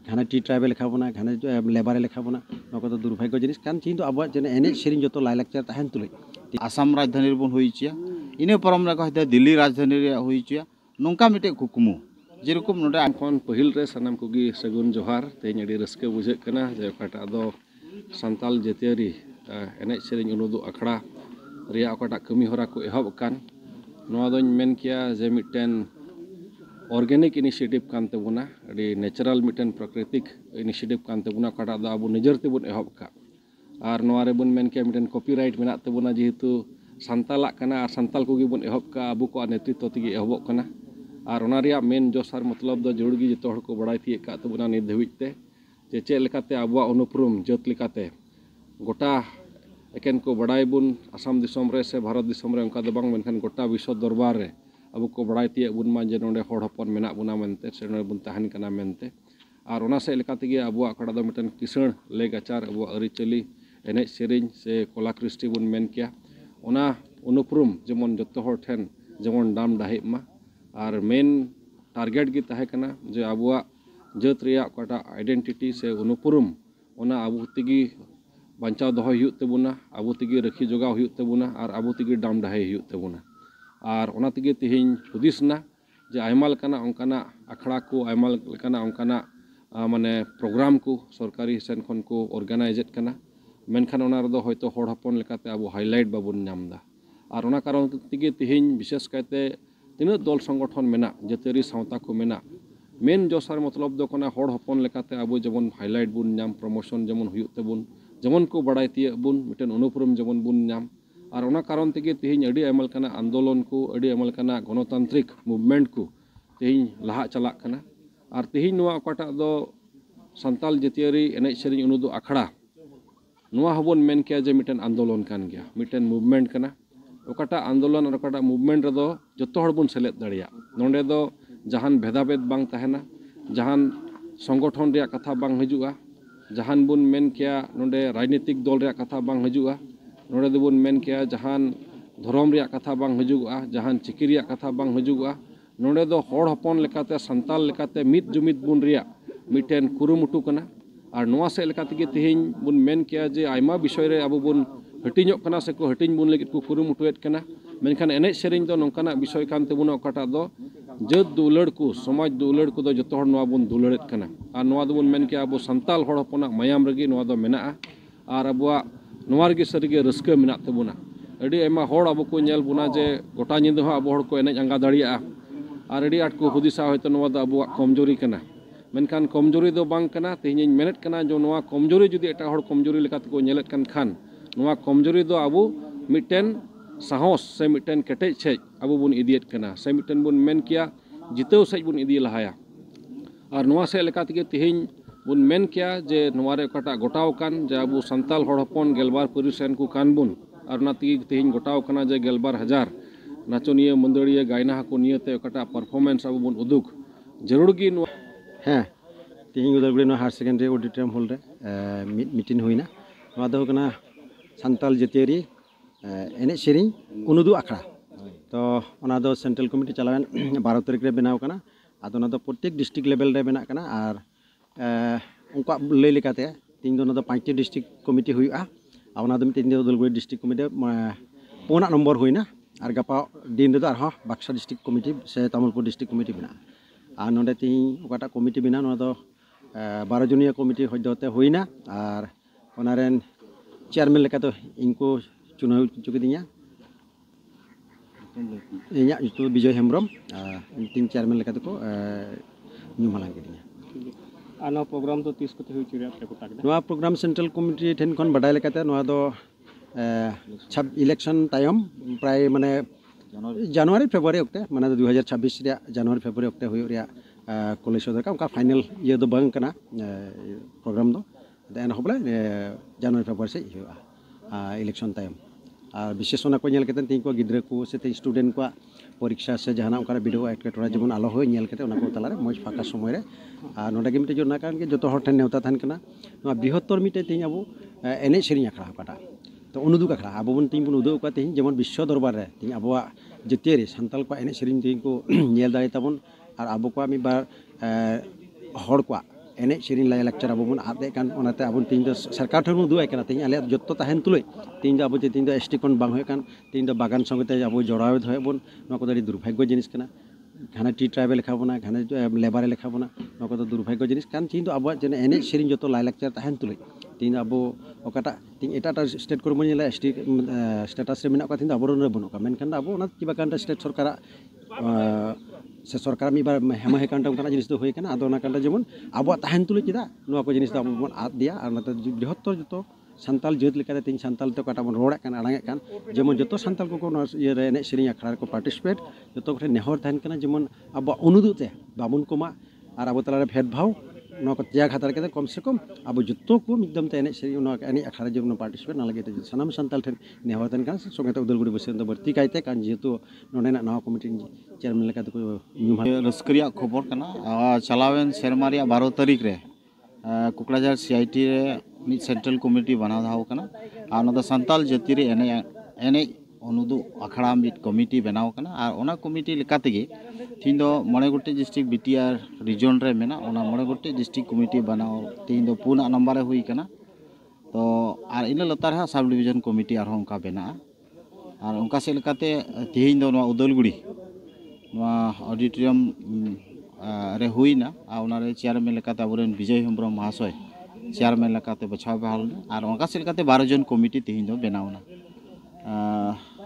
घाने T tribal लेखा बोना घाने लेबारे लेखा बोना नोको तो दुर्भाग्य जिनिस कान चिन तो अब जेने एने सेरिन जो लाइलाक्चर तहन तुले आसाम राजधानी बन होइचिया इने परम रे कहते दिल्ली राजधानी रे होइचिया नोंका मिटे कुकमु जेरकम नोडे आखन पहिल रे सनाम कोगी सगुन जोहार तेज अड़ी रस्के बुझे कना जे ओकाटा दो संताल जतियारी एने सेरिन उनुदु अखड़ा रिया ओकाटा कमी होरा को एहब कान नोआ दोñ मेन किया जे मिटन ऑर्गेनिक इनिशिएटिव कान तबुना अड़ी नेचुरल मिटन प्राकृतिक इनिशिएटिव कान तबुना ओकाटा दो आबो नजर तेबुन एहब का और नोआ रे बुन मेन किया मिटन कॉपीराइट मेना तबुना जेहेतु संताला कना और संताल कोगी बुन एहब का आबो को नेतृत्व तेगी एहबक कना और ओना रिया मेन जोसार मतलब दो जरूरी जो हर को बड़ाई थी का तबुना नित धविते जे चे लेकाते आबुआ अनुप्रुम जत लेकाते गोटा एकेन को बड़ाई बुन आसाम दिसोम रे से भारत दिसोम रे उनका दबांग मेनखान गोटा विश्व दरबार रे अब को बड़ाई थी बुन मा जे नोडे हड़ हपन मेना बुना मेनते से नोडे बुन तहन कना मेनते और ओना से लेकाते गे आबुआ कड़ा दो मिटन किसण लेग आचार आबुआ अरिचली एने सेरिन से कला कृष्टि बुन मेन किया ओना अनुप्रुम जेमन जत्तो हर ठेन जेमन दाम दाहिब मा और मेन टारगेट की तहे कना जे आबुआ जत रिया कोटा आइडेंटिटी से अनुपुरुम ओना आबु तिगी बांचाव दहो हुयुग तबुना आबु तिगी रखी जोगाव हुयुग तबुना और आबु तिगी दाम दाहे हुयुग तबुना और ओना तिगी तिहिन हुदिसना जे आयमा लेकाना ओंकाना अखड़ा को आयमा लेकाना ओंकाना माने प्रोग्राम को सरकारी सेन खन को ऑर्गेनाइजेट कना मेनखान ओना रदो होयतो हड़ हपन लेकाते आबु हाईलाइट बाबुन नामदा और ओना कारण तिगी तिहिन विशेष कायते तीना दल संगठन मेना जतियारी सावता को मेना मेन जोसार मतलब दो कना हड़ हपन लेकाते आबो जेमन हाईलाइट बुन नाम प्रमोशन जेमन हुयुग तेबुन जेमन को बड़ाई तिये बुन मिटन अनुपुरुम जेमन बुन नाम और ओना कारण तेगे तिहिन अड़ी आयमा कना आंदोलन को अड़ी आयमा कना गणतांत्रिक मुवमेंट को तिहिन लहा चला कना और तिहिन नोआ ओकाटा दो संताल जतियारी एने सेरिन उनुदु अखड़ा नोआ हबन मेन किया जे मिटन आंदोलन कान गया मिटन मुवमेंट कना ओकाटा आंदोलन और ओकाटा मुवमेंट रे जत्तो हड़ बुन सेलेद दाड़िया नोंडे दो जहान भेदाभेद बांग तहना जहान संगठन रे कथा बांग हजुआ जहान बुन मेन किया नोंडे राजनीतिक दल रे कथा बांग हजुआ नोंडे दो बुन मेन किया जहान धर्म रे कथा बांग हजुआ जहान चिकी रे कथा बांग हजुआ नोंडे दो हड़ हपन लेकाते संताल लेकाते मित जुमित बुन रे मिटेन कुरुमुटु कना और नोआ से लेकाते तिहिन बुन मेन किया जे आयमा विषय रे आबो बुन हटिñok कना से को हटिñ बुन लगित को कुरुमुटुएत कना मेनखान एने सेरिñ दो नोंकाना विषय कान तेबुना ओकाटा दो जत दुलड़ को समाज दुलड़ को दो जतो हड़ नोआ बुन दुलड़ेत कना और नोआ दो बुन मेन के आबो संताल हड़ हपना मायाम रगी नोआ दो मेना और आबुआ नोआ रगी सरिगे रस्का मेना तेबुना अड़ी आयमा हड़ आबो को नेल बुना जे गोटा निंदा हो आबो हड़ को एने अंगा दाड़िया और अड़ी आट को हुदिसा होयतो नोआ दो आबुआ कमजोरी कना मेनखान कमजोरी दो बांग कना तेहिñ मेनेत कना जो नोआ कमजोरी जुदी एटा हड़ कमजोरी लेकाते को नेलेत कन खान नोआ कमजोरी दो आबो मिटेन साहस से मिटेन केटेज सेज आबो बुन इदियत कना से मिटेन बुन मेन किया जितेव सेज बुन इदी लहाया और नोआ से लेकाते गे तिहिñ बुन मेन किया जे नोआ रे ओकाटा गोटाव कान जे आबो संताल हड़ हपन गेलबार परिसेन को कान बुन और ना तिहिñ गोटाव कना जे 11,000 नाचनिया मंदड़िया गायना को नियते ओकाटा परफॉर्मेंस आबो बुन उदुग जरूर गी नोआ हाँ तिहिñ उदालगुड़ी नो हायर सेकेंडरी ऑडिटोरियम हॉल रे मीटिंग हुईना नोआ दो कना संताल जतियारी एने सेरिñ उनुदु अखड़ा तो ओना दो सेंट्रल कमिटी चलावेन 12 तारीख रे बनाव कना आदो ओना दो प्रत्येक डिस्ट्रिक्ट लेवल रे बना कना और उनका लई लेकाते तिहिñ दो ओना दो 5टी डिस्ट्रिक्ट कमिटी हुईआ ओना दो तिहिñ दो उदालगुड़ी डिस्ट्रिक्ट कमिटी 5 नम्बर हुईना और गपा दिन रे आरो बाक्सा डिस्ट्रिक्ट कमिटी से तामुलपुर डिस्ट्रिक्ट कमिटी बना और नोडे तिहिñ ओकाटा कमिटी बना नोआ दो 12 जनिया कमिटी हजते हुईना और ओनारेन चेयरमैन लेका तो इनको चुनाव चुकीदिया इन्या तो विजय हेम्ब्रम तीन चेयरमैन लेका को न्यूमालांग केदिया आना प्रोग्राम तो 30 को हुई चिरिया पे कोटा नोआ प्रोग्राम सेंट्रल कमिटी ठेन खन बडाय लेकाते नोआ दो छब इलेक्शन टाइम प्राय माने जनवरी फेब्रुआरी ओक्ते माने 2026 रे जनवरी फेब्रुआरी ओक्ते हुई रे कॉलेज दरका उनका फाइनल ये दो बांग कना प्रोग्राम दो देन होबले जनवरी फेब्रुआरी से हुआ इलेक्शन टाइम और विशेष ओना को नेल केते तिन को गिद्रा को से स्टूडेंट को परीक्षा से जहाना उनका वीडियो एटकेटोरा जेमन आलो होय नेल केते ओना को तलारे मज फाका समय रे और नोडा के मिटे जोना कान के जतो हर ठन नेवता थान कना नोआ बृहत्तर मिटे तिन अब एने सेरिñ आखड़ा काटा तो उनुदुक आखड़ा अब बन तिन बन उदुक का तिन जेमन विश्व दरबार रे तिन अबवा जतियारी संताल को एने सेरिñ तिन को नेल दाय ताबन और अब को मी बार हड़ को एने सेरिंग लाय लाक्चर अब बन आदे कान ओनाते अब तीन दो सरकार ठन उदुग आय काना तीन आले जत्तो ताहेन तुलै तीन अब तीन दो एसटी कोन बांग होय कान तीन दो बागान संगते अब जड़ाव होय बन नो को दुर्भाग्य जिनिस काना घाना टी ट्राइबल लेखा बना घाना लेबार लेखा बना नो को दुर्भाग्य जिनिस कान तीन दो अब जेने एने सेरिंग जत्तो लाय लाक्चर ताहेन तुलै तीन अब ओकाटा तीन एटा स्टेट को मन एसटी स्टेटस रे मेना का तीन अब बनो का मेनखान अब ओना किबा कान स्टेट सरकार से सरकार मी बार हेमा हे कांटा उनका जिनिस दो होय काना आदो ना कांटा जेमन अब ताहेन तुलै चेदा नो को जिनिस अब बन आद दिया और नते बृहत्तर जतो सान्ताल जात लेकाते तीन सान्ताल तो काटा बन रोड़ा कान आड़ांगे कान जेमन जतो सान्ताल को ये एने सेरिंग आखड़ा को पार्टिसिपेट जतो को नेहर थाहन काना जेमन अब उनुदुते बाबुन कोमा और अब तलारे भेदभाव नो को त्याग हातार के कम से कम अब जतो को एकदम ते एने सेरिंग नो एने आखड़ा जेमन पार्टिसिपेट ना लगे सनाम सान्ताल ठेन नेहर थाहन कान संगते उदलगुड़ी बसेन दो भर्ती कायते कान जेतु नोनेना नवा कमिटी चेयरमैन लेकाते को रस्करिया खबर कना चलावेन सेरमा 12 तारीख रे कुकड़ाझार सीआईटी रे मिड सेंट्रल कमिटी बनाव दाव कना आ ओना सान्ताल जाति रे एने अनुदु आखड़ा मिड कमिटी बनाव कना और ओना कमिटी लेकातेगे तीन दो मणे गोटे डिस्ट्रिक्ट बीटीआर रिजन रे मेना ओना मणे गोटे डिस्ट्रिक्ट कमिटी बनाव तीन दो पुना नंबर हुई कना तो और इन लतार हा सब डिवीजन कमिटी और उनका बना और उनका से लेकाते तीन दो उदलगुड़ी ऑडिटोरियम रे हुईना और चेयरमैन लेकाते अबरेन विजय हेम्ब्रम महाशय चेयरमैन लेकाते बछाव बहाल और उनका से लेकाते 12 जन कमिटी तीन दो बनावना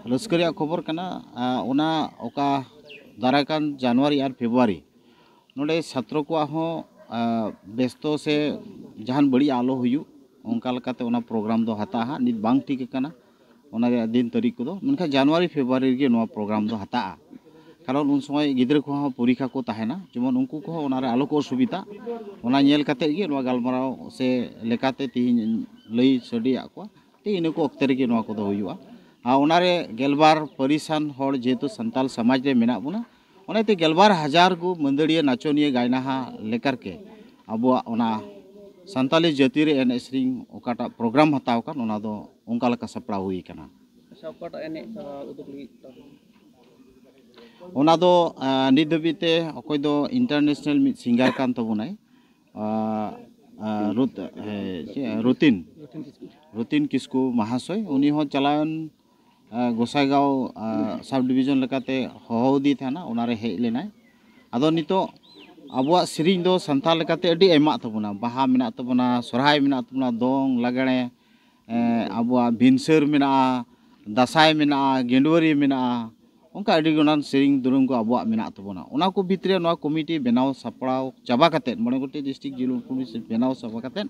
रस्करिया खबर कना ओना ओका दाराकान जनवरी और फेब्रुआरी नोडे छात्र को हो व्यस्तो से जहान बड़ी आलो हुयु उनका लेकाते ओना प्रोग्राम दो हता हा नित बांग ठीक कना ओना दिन तारीख को दो मनखा जनवरी फेब्रुआरी गे नो प्रोग्राम दो हता कारण उन समय गिद्र को परीक्षा को तहना जेमन उनको को ओनारे आलो को सुविधा ओना नेल काते गे नो गालमाराव से लेकाते तीन लई सडिया को ते इनको अक्ते रे गे नो को दो हुयुआ आ ओनारे गेलबार परिसान हर जेतु संताल समाज रे मेना बुना ओनाते गेलबार हजार को मंदड़िया नाचोनिया गायनाहा लेकर के अब ओना संताली जाति रे एने सेरिंग ओकाटा प्रोग्राम हताव कान ओना दो उनका लका सपड़ा हुई कना सबकाटा एने उदुगली ओना दो नित दबिते अकोय दो इंटरनेशनल मिड सिंगर कान तबुनाय रुतिन किस्कु महाशय उनी हो चलायन गोसाईगांव सब डिवीजन लेकाते होदी थाना ओनारे हेज लेनाय आदो नितो अबुआ सेरिंग दो संताल लेकाते अडी एमा तबुना बाहा मेना तबुना सोरहाय मेना तबुना दोंग लागणे अबुआ भिनसर मेना दासाय मेना गेंडवरी मेना उनका अडी गुणान सेरिंग दुरुम को अबुआ मेना तबुना ओना को भितरे नो कमिटी बनाव सपड़ाव चाबा काते मणे गोटे डिस्ट्रिक्ट जिला पुलिस बनाव चाबा काते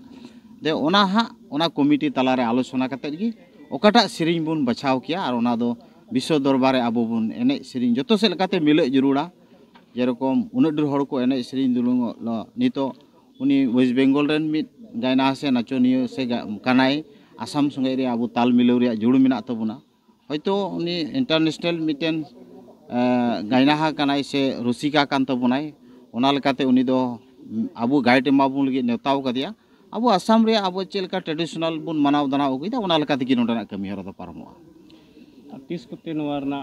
दे ओना हा ओना कमिटी तलारे आलोचना काते गी ओकाटा सेरिंग बुन बचाव किया और ओना दो विश्व दरबारे आबो बुन एने सेरिंग जतो से लेकाते मिले जरूरा जेरकम उनडर हड़ को एने सेरिंग दुलुंग नितो उनी वेस्ट बेंगल रेन मिट गायना से नाचोनिया से कानाय आसाम संगे रे आबो ताल मिलाव रे जुड़ मेना तबुना हयतो उनी इंटरनेशनल मिटेन गायना कानाय से रसिका कान तबुनाय ओना लेकाते उनी दो आबो गाइड एमाबुन लगे नेताव कदिया अब आसाम रे अब चेलका ट्रेडिशनल बुन मनाव दानाव गइदा ओना लेकाते कि नोडना कमी हरा दो पारमोआ तीस कोते नोवारना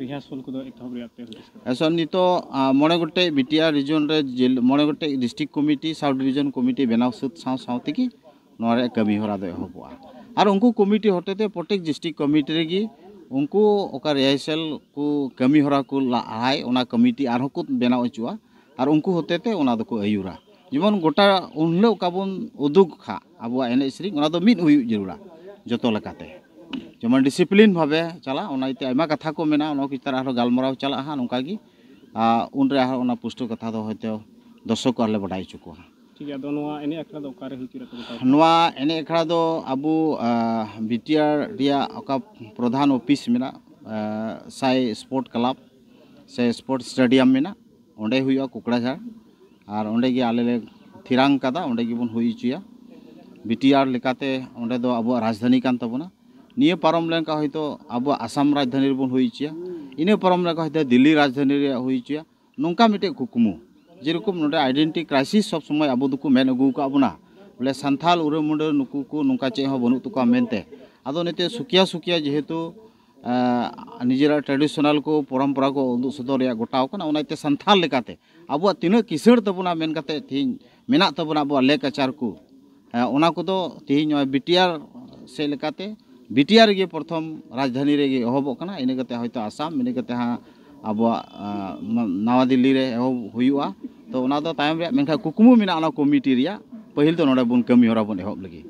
रिहर्सल को दो एकथब रियाते ऐसा नितो मणे गोटे बीटीआर रिजन रे मणे गोटे district committee sub division committee बनाव सुत साव सावते कि नोरे कमी हरा दो होबुआ और उनको कमिटी होतेते प्रत्येक डिस्ट्रिक्ट कमिटी रे गी उनको ओका रिहर्सल को कमी हरा को लाहाय ओना कमिटी आरो को बनाव अचुआ और उनको होतेते ओना दो को आयुरा जेमन गोटा उनले काबन उदुग खा अब एने सेरिंग ओना दो मिद हुई जरूरा जतो लकाते जेमन डिसिप्लिन भावे चला ओना इते आयमा कथा को मेना ओना की तरह गालमराव चला हा नोका गी उन रे ओना पुष्टो कथा दो होते दर्शक आले बडाई चुको ठीक है दोनों एने अखड़ा दो कारे हुई चिरा तो नोआ एने अखड़ा दो अबु बीटीआर रिया ओका प्रधान ऑफिस मेना साई स्पोर्ट क्लब से स्पोर्ट स्टेडियम मेना ओंडे हुआ कुकड़ाझाड़ और ओंडे गे आले ले थिरांग कादा ओंडे गे बन हुई चुया बीटीआर लेकाते ओंडे दो अब राजधानी कान तबना निये पारम लेनका हयतो अब आसाम राजधानी रे बन हुई चुया इने पारम लेका हयतो दिल्ली राजधानी रे हुई चुया नोंका मिटे कुकुमु जेरकम नोडे आइडेंटिटी क्राइसिस सब समय अब दुकु मेन अगु का बुना बोले संथाल उरमुंडर नुकु को नोंका चे हो बनु तुका मेनते आदो नेते सुकिया सुकिया जेहेतु निजेरा ट्रेडिशनल को परंपरा को उदु सदर या गोटाव कना ओनाते संथाल लेकाते अब तीन किसड़ तबुना मेन काते थी मेना तबना अब लेक आचार को ओना कोदो तेहिं नय बीटीआर से लेकाते बीटीआर गे प्रथम राजधानी रे गे एहबोग कना इने कते होयतो आसाम इने कते हा अब नवा दिल्ली रे एहब हुयुआ तो ओना दो तायम रे मेनखा कुकुमु मेना ओना कमिटी रिया पहिल तो नोडे बुन कमी होरा बुन एहब लगी।